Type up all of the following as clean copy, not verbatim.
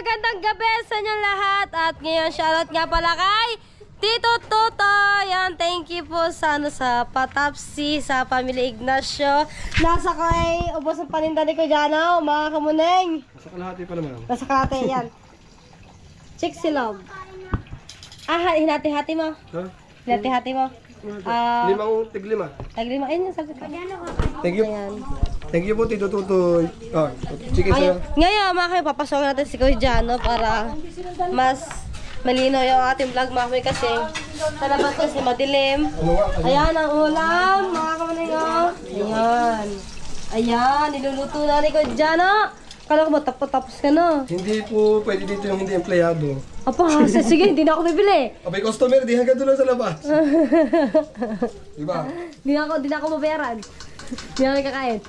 magandang gabi sa inyo lahat. At ngayon, shoutout nga pala kay Tito Toto. Yan, thank you po sa Patapsi, sa Pamilya Ignacio. Nasa kay ubos ng paninda ni Kujano, mga kamuneng. Nasa kalahati pa naman. Nasa kalahati, yan. Chick silog. Hinati-hati mo. Ha? Hinati-hati mo. Tiglima. Taglima. Ayun yung sabi ko. Thank you. Ayan. Thank you po, Tito Tutoy. Chicken sa'yo. Ngayon, mga kayo, papasok natin si Kujano para mas malinaw yung ating vlog, mga kayo, kasi sa labas kasi madilim. Ayan ang ulam, mga kamuneng. Ayan. Ayan, niluluto na ni Kujano. Kala ko ba tapos ka na? Hindi po pwede dito yung hindi empleyado. Apa, sige, hindi na ako bibili. Abay, customer, di hanggang doon sa labas. Diba? Di na ako mabayaran. Di na ako kakain.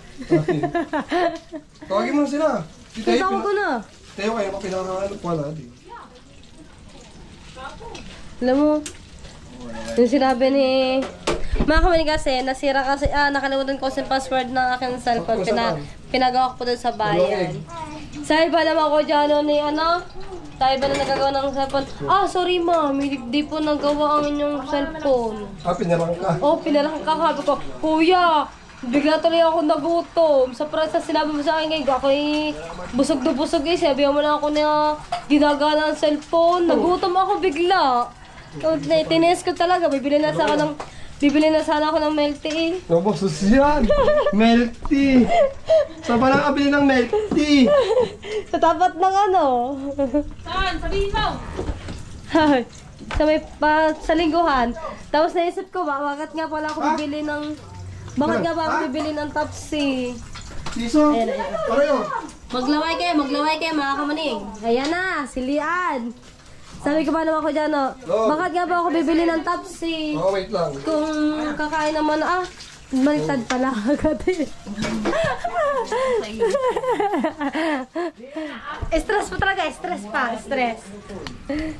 Tawagin mo na sila. Kasama ko na. Tayo kayo, pinakakalap wala. Alam mo, yung sinabi ni mga kamani kasi, nasira kasi, nakalimutan ko yung password ng aking cellphone. Pinagawa ko po doon sa bayan. Sa iba naman ko dyan, sa iba na nagagawa ng cellphone. Sorry ma'am, hindi po nagawa ang inyong cellphone. Pinarang ka. Pinarang ka. Sabi ko, kuya, bigla tuloy ako nagutom. Sa sinabi mo sa akin ngayon, ako'y busog na busog eh. Sabi mo na ako na ginagana ang cellphone. Nagutom ako bigla. Tinis ko talaga, bibili na sana ako ng milk tea eh. Nabosos yan! Milk tea! Saan pa nakabili ng milk tea? Sa tapat ng Saan? Sabihin mo! sa lingguhan. Tapos naisip ko, bakit nga pala ako bibili ng... Bakit nga ba ako bibili ng Tapsi? Siso? Ayan. Pareho! Maglaway kayo mga kamaning. Ayan na, si Lian. Sabi ko ba naman ko dyan, bakit nga ba ako bibili ng Tapsi? Wait lang. Kung kakain naman, baliktad pala agad eh. Stress pa talaga, stress.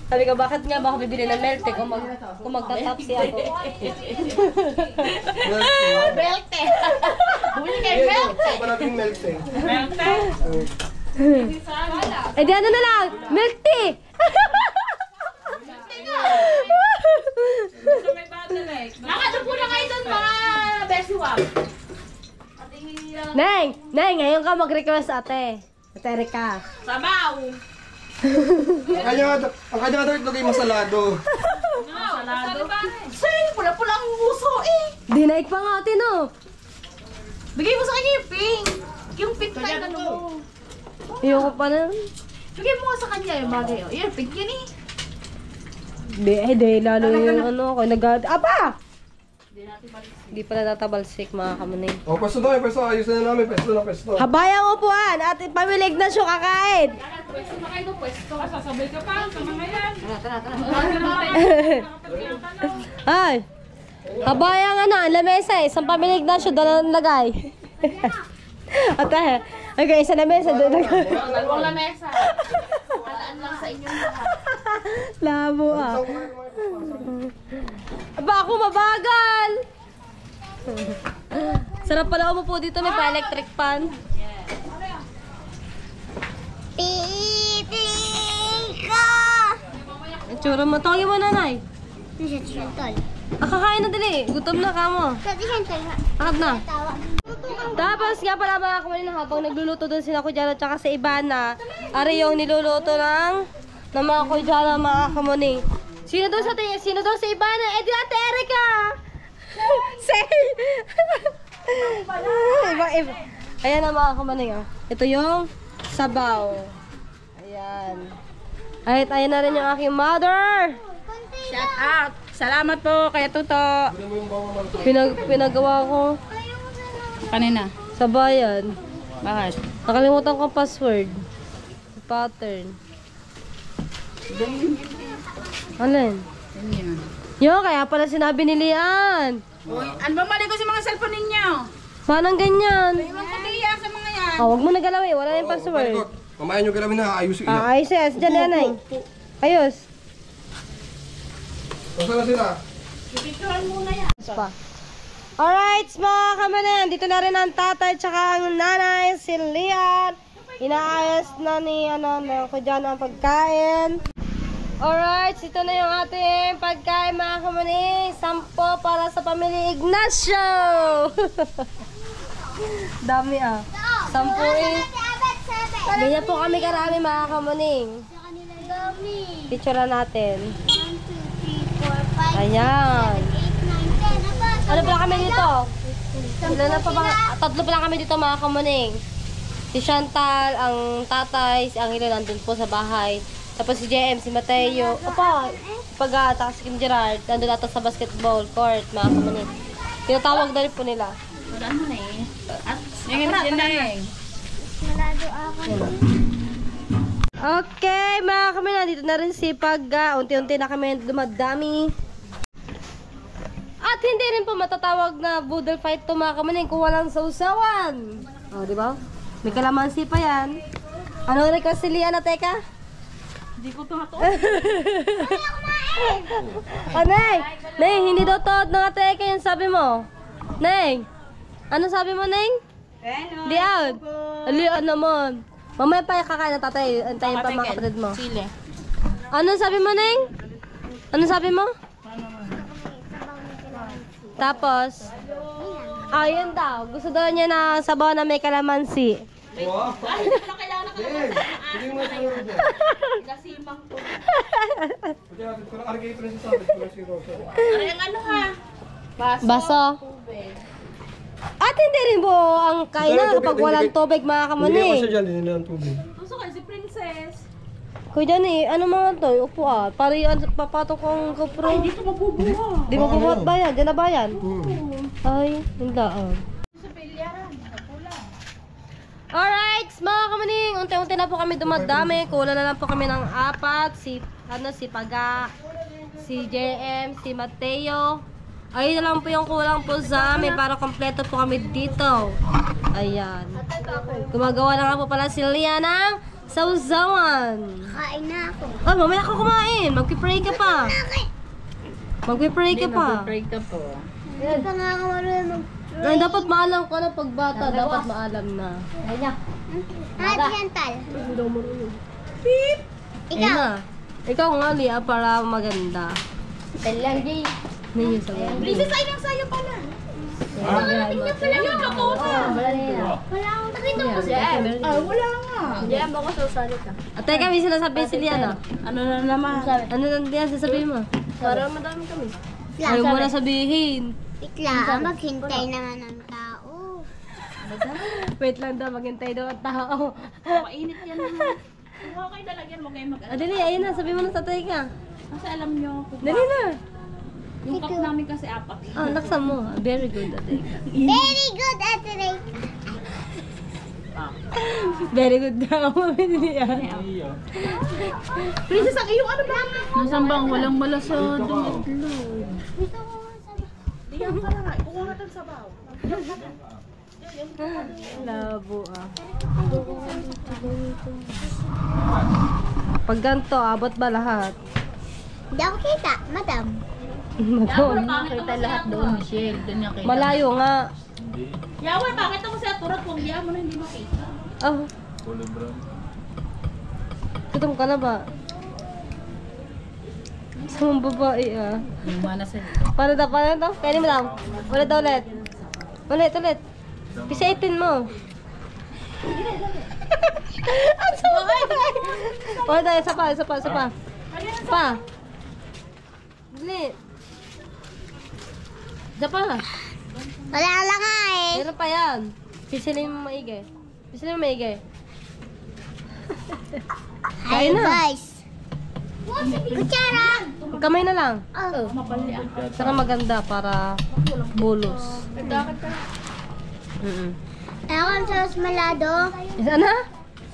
Sabi ko, bakit nga ba ako bibili ng milk tea kung magta-Tapsi ako? Milk tea! Buli kay milk tea! Saan pa natin milk tea? Milk tea? Eh di ano na lang, milk tea! Nakado po na kayo doon mga besiwag. Neng, ngayon ka mag-request ate. Ate Erika. Sabaw! Ang kanya nga daw itlagay masalado. Salado? Say, pula-pula ang uso eh. Dinaig pa nga ate no. Bigay mo sa kanya yung pink. Yung pink na yun mo. Ayoko pa na. Bigay mo nga sa kanya yung bagay. Yung pink yun eh. Di, lalo yung ako Apa! Hindi pala natabalsik mga kamuning. Pwesto daw, pwesto. Ayusin na namin, pwesto. Habayang upuan at Pamilya Ignacio kakain. Pwesto na kayo, pwesto ka. Sasabay ka pa sa mga yan. Ay! Habayang ang lamesa isang Pamilya Ignacio doon lagay. Ate, okay, isa lamesa doon lagay. Dalawang lamesa. Walaan lang sa inyong lahat. Labo Aba, ako mabagal! Sarap pala umupo dito, may pa-electric fan. Pipika! Itsura mo. Tawagin mo, nanay. Nasa Chantal. Kakain na dali. Gutom na ka mo. Sa Chantal ha? Akad na. Tawa. Tapos nga pala mga kamunin habang nagluluto doon sila Kujano tsaka sa Ibana, ari yung niluluto ng mga Kujano mga kamuning. Sino doon sa Ibana? Eh di Ate Erika! Say! Iba. Ayan na mga kamuning. Ito yung sabaw. Ayan. Ayan na rin yung aking mother. Shout out! Salamat po kaya Tuto. Pinagawa ko Kanina? sa bayan. Bakit? Nakalimutan ko password. Pattern. Alin? Yo, kaya pala sinabi ni Lian. Uy, ano ba mali ko sa mga cellphone ninyo? Paano ganyan? Iwan ko diya sa mga yan. Huwag mo na galawin. Wala na yung password. Mamaya nyo galawin na, ayusin na. Ayos yan. Diyan yan ay. Ayos. Basta na sila. Pipicturan muna yan. Pa. Alright, mga kamanan. Dito na rin ang tatay tsaka ang nanay, si Lian. Inaayos na ni Kujan ang pagkain. Alright, ito na yung ating pagkain mga kamuning. 10 para sa pamilya Ignacio. Dami 10 eh. Ganyan po kami karami mga kamuning. Picture natin. 1, 2, 3, 4, 5, Ayan. 6, 7, 8, 9, 10. Ano pala kami dito? Ilan na pa ba? 3 pala kami dito mga kamuning. Si Chantal, ang tatay, ang Hilo nandun po sa bahay. Tapos si JM, si Mateo. Opa, Pagata, si Kim Gerard, nandun ata sa basketball court mga kamuning. Tinatawag na rin po nila. Wala mo na eh. At yung na eh. Malado ako. Okay, mga kamuning, nandito na rin si Pagga. Unti-unti na kami dumadami. At hindi rin po matatawag na boodle fight to mga kamuning kung walang sausawan. O, di ba? May kalamansi pa yan. Ano request si Liana, teka? Hindi ko ito nga to. Neng! Neng, hindi daw to na teka yung sabi mo. Neng! Ano sabi mo, Neng? Di out. Lian naman. Mamaya pa kakain na tatay. Antayin pa mga kapatid mo. Chile. Ano sabi mo, Neng? Ano sabi mo? Tapos, ayun daw. Gusto daw niya na sabaw na may kalamansi. Wow! Ay, hindi ko na kailangan ng Hindi mo masunod dyan. kasimang to. Pati natin, kung nakarigay ito rin sa sabi, kung si Rosa. Ay, ang ano ha? Baso. At hindi rin po ang kainan kapag walang tubig mga Hindi ka kamuning. siya dyan, hindi ng tubig. Gusto ko si Princess. Kuya Johnny, ano mga to? Upo Para yung papatok kong GoPro. Ay, dito mabubuha. Di mo bubuhat ba yan? Diyan na ba yan? Ay, hindi Sa pilyaran. Alright, mga kamaning, unti-unti na po kami dumadami. Kulang na lang po kami ng 4. Si Paga, si JM, si Mateo. Ayun na lang po yung kulang po sa amin para kompleto po kami dito. Ayan. Gumagawa na nga po pala si Liana ng sausawan. Kain na ako. Ah, mamaya ka kumain. Magpipray ka pa. Magpipray ka pa. Break ka po. Hindi pa nga ako marunong mag... Ay, dapat maalam ka na pagbata. Dapat maalam na. Hi, Chantal. Ayun Ikaw. na. Ikaw nga, Lia, para maganda. Talang, Jay. Ano yung sabi? Princess, ay nang sayo pala. Tingnan Wala yung luto na. Wala akong nakita ko siya. Ah, wala nga. Diyan mo ko susali ka. At teka, may sinasabi si Liana. Ano na naman? Ano nang diyan sasabihin mo? Para madami kami. Ayaw mo na sabihin. Bigla, maghintay naman ng tao. Wait lang daw, maghintay daw ang tao. Mainit yan naman. Okay, dalagyan mo kayo mag-ano. Dali, ayun na, sabi mo na tatay ka. Kasi alam nyo, Dali na. yung cup namin kasi 4. Laksan mo. Very good, tatay ka. Very good, Ate Ray. Very good daw, mabili yan. Princess, ang iyong ano ba? Nasaan bang walang malasado? Diyan ka lang. Kukuha natin sabaw. Labo Pag ganito, abot ba lahat? Hindi ako kita, madam. Doon. Nakita lahat doon, Michelle. Doon niya kita. Malayo nga. Yawa, bakit ako sa turat kung diyan mo na hindi makita? Oh. Gutom ka na ba? Sa mga babae Lumana sa'yo. Paano daw? Kaya mo lang. Ulit. Ulit. Pisaitin mo. Ang sama! Ulit, isa pa. Pa. Dali. Isa pa. Wala lang nga eh. Meron pa yan. Pisilin mo maigi. Hi, Kain na. guys. Kutsara. Kamay na lang. Oh. Saka maganda para bulos. Ako ang sa Esmelado. Isa na?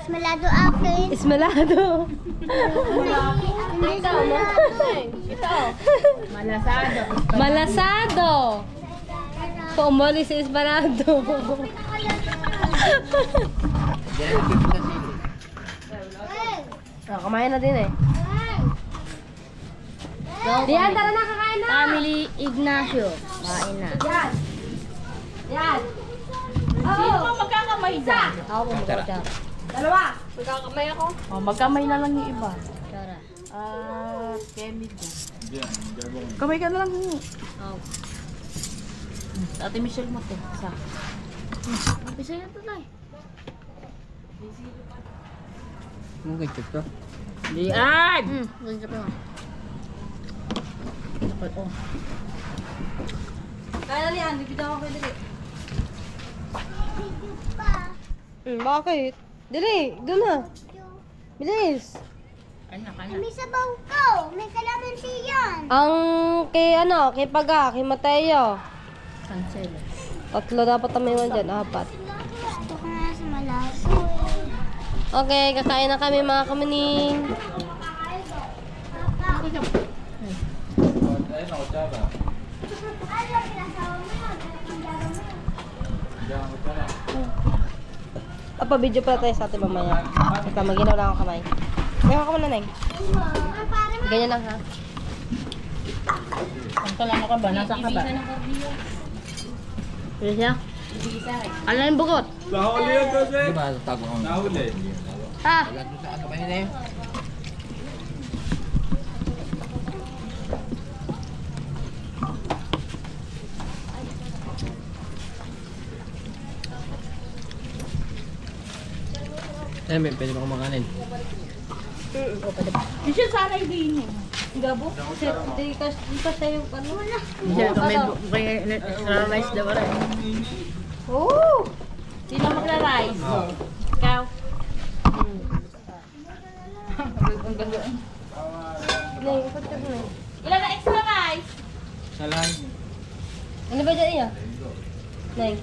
Esmelado akin. Ismelado. Malasado. Malasado. Pumuli si Ismelado. Kumain na din eh. Diyan, tara na, kakain na. Family Ignacio. Kain na. Yan. Sino ba magkakamay dyan? Ako po magkakita. Dalawa. Magkakamay ako. Oh, magkamay na lang yung iba. Chara. Kemigo. Kamay ka na lang. Oh. Ate Michelle mo to. Isa. Bisa na to tayo. Ano kay to? Lian! Ganito pa. Oh. Kaya na niyan, bibigyan ko kayo dali. Video pa. Bakit? Dali, doon na. Bilis. Kanya. May sabaw ko. May kalamansi yan. Ang kay Paga, kay Mateo. Cancel. 3 dapat ang may iwan dyan, 4. Gusto ko na sa malaso. Okay, kakain na kami mga kamaning. Video pala tayo sa atin mamaya. Ito, maginaw lang ako kamay. Ngayon ako muna, Neng. Ganyan lang, ha? Ang kalano ka ba? Nasa ka ba? Pwede siya? Ano yung bugot? Nahuli yan kasi. Di ba tago ko? Nahuli. Ha? Wala doon sa kamay na yun. Pwede ba kumakanin? Michelle, sana hindi mo. Gabo? Di ka siya yung ano? Michelle, may extra rice daw rin. Oo! Sino magra-rice? Ikaw? Ang ganda. Neng, ikot ka doon, Neng. Ilan na extra rice? Salan. Ano ba dyan iya? Neng.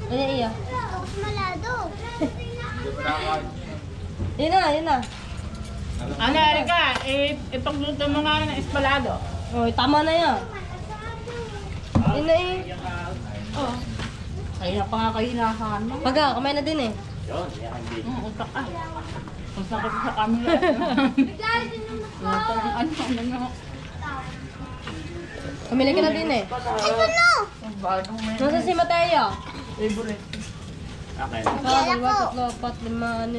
Ano iya? Gusto ko sa malado. Yun na. Ano, Erika? Ipagluto mo nga ng espalado. Oh, tama na yan. Yun na eh. Oh. Kaya pa nga kayo hinahangan mo. Paga, kamay na din eh. Utak ka. Utak ka sa camera. Ano? Kamili ka na din eh. Ito no. Nasa si Mateo? Favorite. Okay. 1, 2, 3, 4, 5,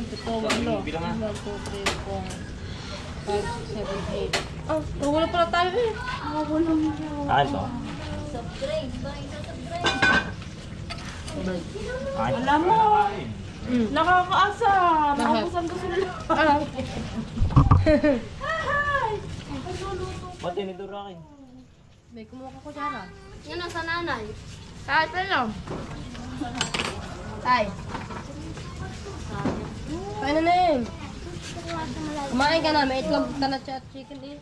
6, 7, 8. 8. Wala pala tayo eh. Ito. Alam mo, nakakaasa. Nakabusan ko sila. Ba't tinidura akin? May kumuha ko dyan ah. Yan ang sa nanay. Kahit lang. Ay. Kain na Neng. Kumain ka na. May itlog ka na at chicken eh.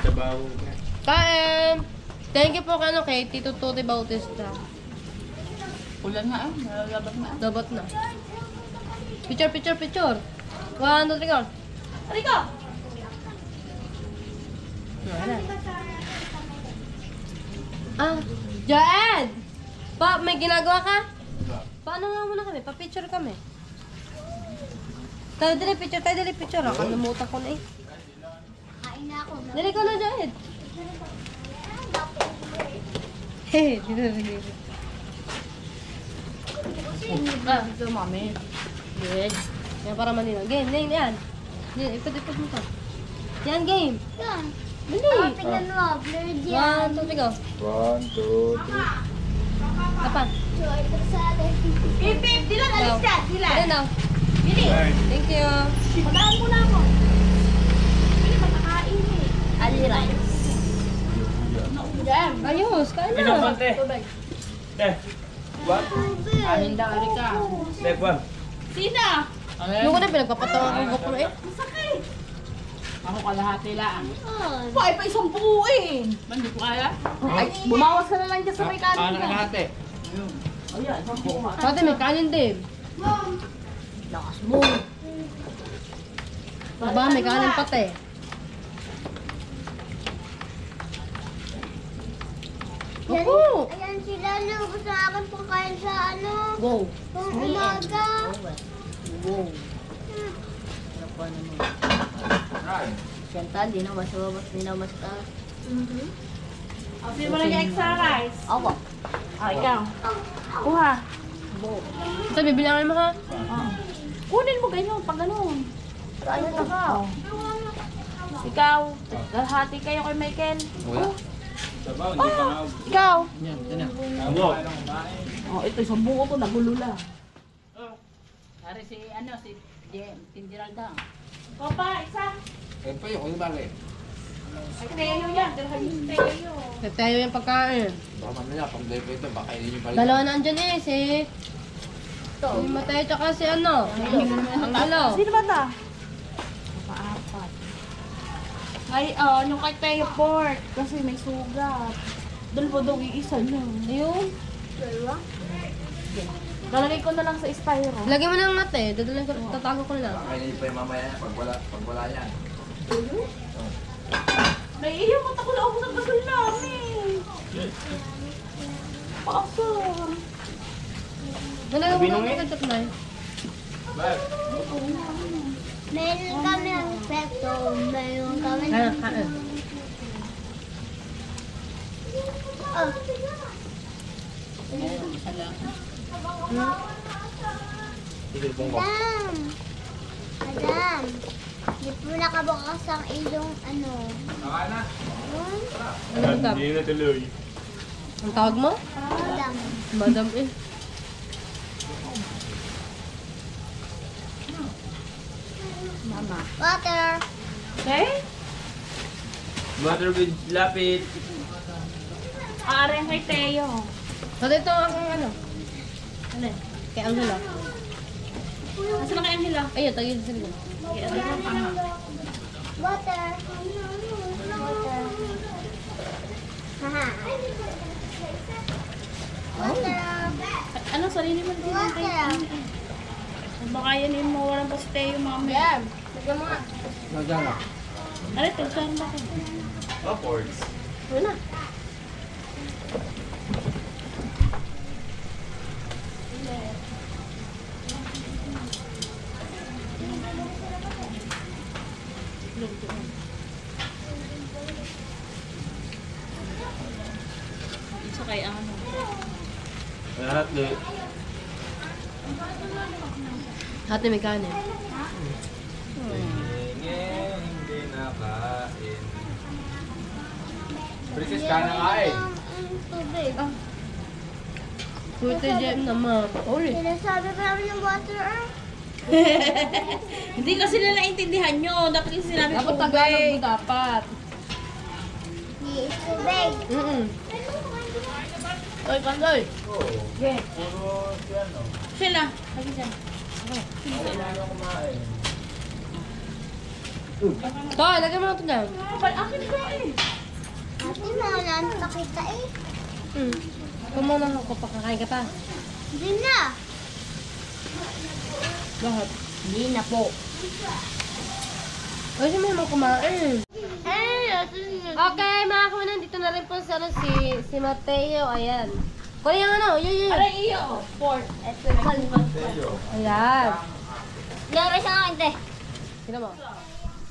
Sabaw. Kain! Thank you po kay Tito Tuti Bautista. Ulan nga nalalabat na. Dabat na. Picture. 1, 2, 3, go. Erika! Joed! Pa, may ginagawa ka? Paano nga muna kami? Pa-picture kami. Tayo dali picture. Nakalimutan ko na eh. Kain na ako. Dali ko na, Joed. Hehe, dito. Ito mami. Good. Yan para manino. Game, yan. Ipad mo to. Yan, game. Yan. Dali. Tingnan mo. Blurred yan. 1, 2, 3, go. 1, 2, 3. Kapan? So, ito sa atin. Pip, Dilan, alis ka. Dilan. Dali na. Bili. Thank you. Pagkaan mo na ako. Bili, makakain eh. Ali rice. Jam. Ayos, kain na. Tubig. Anin daw, Erika. Sina? Yung ko na pinagpapatawa ko ko eh. Sakit. Ako kalahati lang. Oh. Pa, pa isang buo eh. Hindi ko kaya. Ay, bumawas ka na lang dyan sa may kanin ka. Ayan, isang buo nga. Pati may kanin din. Lakas mo. Aba, may kanin pati. Opo! Ayan sila. Gusto sa akin pagkain sa ano. Go! Pang umaga. Wow. Ano pa naman? Siyempre, di na mas taas. Sino mo nag-extra rice? Ako. Ikaw. Kuha. Ito, bibilangan mo ha. Kunin mo ganyan, pag ganun. Ano na ka? Ikaw. Hati kayo kay Michael. Ikaw. Oh, ito isang buo ko nagulula. Hari si Geralda. Papa, isa. Pa yung bagay. Ay, Teo yan. Dalhan yung Teo. Tayo yung pagkain. Baka mamaya, pag dahil ito, baka hindi nyo pala. Dalawa na andyan eh, si Mateo tsaka si ano. Ang alo. Sino ba ta? Paapat. Ay, yung kay Teo pork. Kasi may sugat. Dalawa daw iisa niya. Ayun. Lalagay ko na lang sa styro. Lagyan mo ng mate. Dadalhin ko, tatago ko na lang. Kaya hindi pa yung mamaya pag wala yan. Naiiyak mo ako na ako sa basal namin. Papa. Dalawa ko ng ketchup na eh. Meron kami ng peto. Meron kami Kaya, ng... kain. Oh. Madam! Madam! Di po nakabukas ang ilong ano. Ano ba? Hindi na tuloy. Ang tawag mo? Madam. Madam eh. Water! Okay? Butter with lapit. Aaren kay Teo. So, dito ang ano. Ano eh? Kay Angela. Asa na kay Angela? Ayun, tagin sa likod. Water! Water! Haha. Water! Ano, sarili mo din ang kay Water! Baka yan yung mawalan pa si Teo mamaya. Lagyan mo nga. Nandiyan na. Ano, tagsahan ba ko? Upwards. Ayun na. Isa kay ano. Lahat na. Hati may kanin. Hindi nakain. Princess, ka na nga eh. Ang tubig. Puto jam naman. Ulit. Sinasabi pa namin ng water ah. Hindi kasi nila naintindihan nyo. Dapat yung sinabi Dapat tubig. Tagalog mo dapat. Yes, tubig. Oy, Pandoy. Okay. Sila. Lagi dyan. Toy, lagyan mo na ito dyan. Akin ko eh. Ate, maulanta kita eh. Kung muna ako, pakakain ka pa. Hindi na. Lahat. Hindi na po. Ay, si Memo kumain. Ate, Okay, mga kawanan, dito na rin po si Mateo. Ayan. Kuya yung ano, yun. Aray iyo. Pork. Ayan. Laro sa akin, te. Sino mo?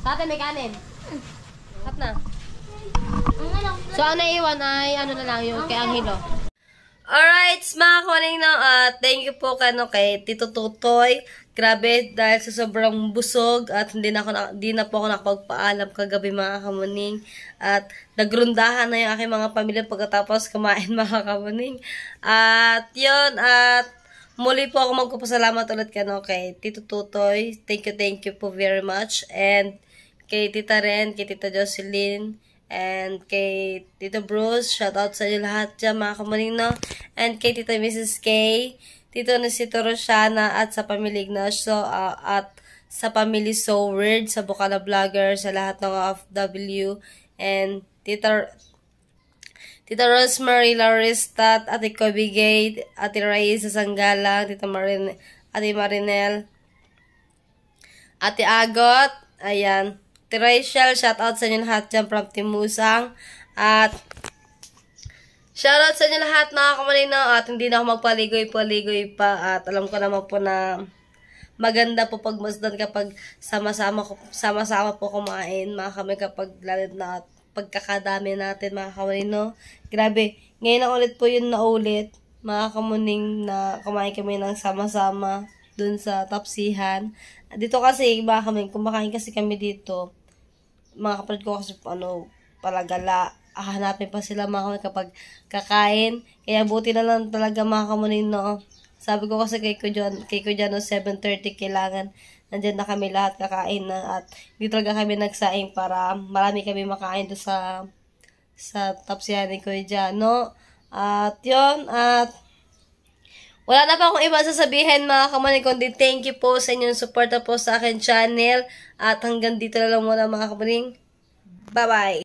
Tate, may kanin. Kat na. Ang ano? So, ang naiwan ay ano na lang yung kay Angelo. Alright, mga kawaning na, thank you po kay Tito Tutoy. Grabe, dahil sa sobrang busog at hindi na po ako nakapagpaalam kagabi mga kamuning. At nagrundahan na yung aking mga pamilya pagkatapos kumain mga kamuning. At yun, at muli po ako magpapasalamat ulit kay Tito Tutoy. Thank you po very much. And kay Tita Ren, kay Tita Jocelyn, and kay Tito Bruce, shout out sa inyo lahat dyan mga kamuning, no? And kay Tita Mrs. K, Tito Tito Rosiana, at sa pamilya Ignacio, at sa pamilya So Weird, sa Bukana Vlogger, sa lahat ng OFW, and Tita Rosemary Larista, Ate Kobe Gate, Ate Raisa Sanggala, Ate Marinel, Ate Agot, ayan, Ate Rachel, shout out sa inyo lahat dyan from Timusang, at shoutout sa inyo lahat mga kamalino, at hindi na ako magpaligoy-paligoy pa, at alam ko naman po na maganda po pagmasdan kapag sama-sama po kumain mga kami, kapag lalo na pagkakadami natin mga kamalino. Grabe, Ngayon na ulit po yun na ulit. Mga kamuning na kumain kami ng sama-sama dun sa Tapsihan. Dito kasi, mga kamuning, kumakain kasi kami dito. Mga kapatid ko kasi, palagala. Hanapin pa sila mga kamuning kapag kakain. Kaya buti na lang talaga mga kamuning, no. Sabi ko kasi kay Kuya no, 7:30 kailangan. Nandyan na kami lahat kakain na. At hindi talaga kami nagsaing para marami kami makain doon sa Tapsihan ni Kuya no. At yun, at wala na pa akong iba sasabihin mga kamuning, kundi thank you po sa inyong suporta po sa akin channel. At hanggang dito na lang muna mga kamuning. Bye-bye!